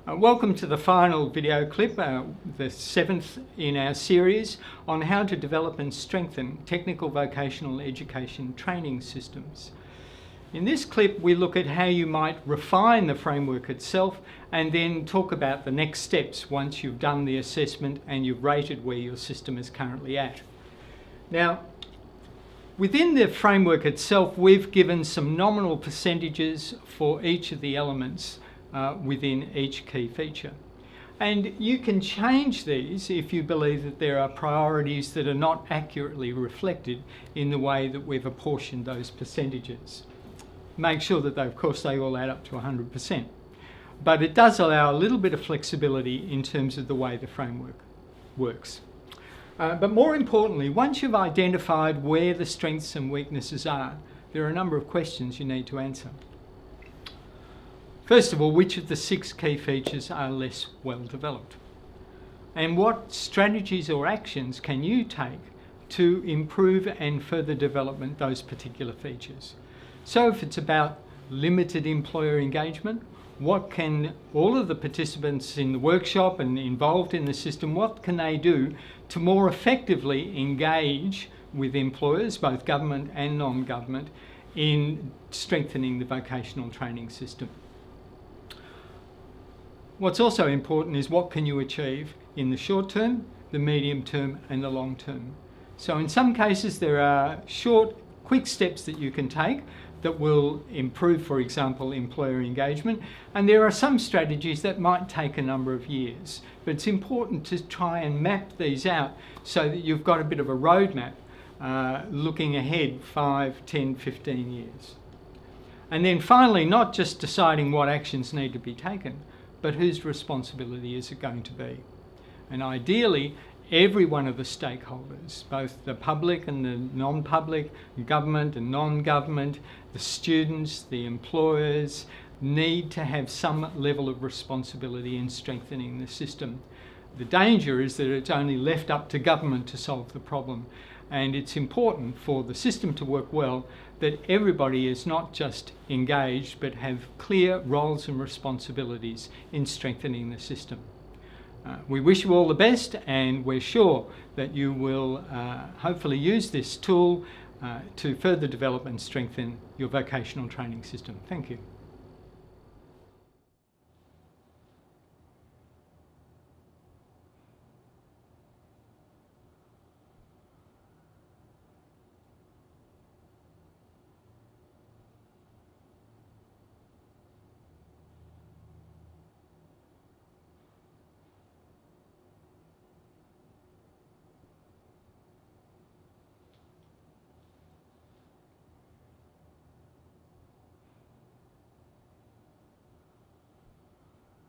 Welcome to the final video clip, the 7th in our series on how to develop and strengthen technical vocational education training systems. In this clip we look at how you might refine the framework itself and then talk about the next steps once you've done the assessment and you've rated where your system is currently at. Now, within the framework itself we've given some nominal percentages for each of the elements within each key feature. And you can change these if you believe that there are priorities that are not accurately reflected in the way that we've apportioned those percentages. Make sure that of course they all add up to 100%. But it does allow a little bit of flexibility in terms of the way the framework works. But more importantly, once you've identified where the strengths and weaknesses are, there are a number of questions you need to answer. First of all, which of the 6 key features are less well developed? And what strategies or actions can you take to improve and further development those particular features? So if it's about limited employer engagement, what can all of the participants in the workshop and involved in the system, what can they do to more effectively engage with employers, both government and non-government, in strengthening the vocational training system? What's also important is what can you achieve in the short term, the medium term and the long term. So in some cases there are short, quick steps that you can take that will improve, for example, employer engagement, and there are some strategies that might take a number of years. But it's important to try and map these out so that you've got a bit of a roadmap looking ahead 5, 10, 15 years. And then finally, not just deciding what actions need to be taken, but whose responsibility is it going to be? And ideally, every one of the stakeholders, both the public and the non-public, government and non-government, the students, the employers, need to have some level of responsibility in strengthening the system. The danger is that it's only left up to government to solve the problem. And it's important for the system to work well that everybody is not just engaged but have clear roles and responsibilities in strengthening the system. We wish you all the best, and we're sure that you will hopefully use this tool to further develop and strengthen your vocational training system. Thank you.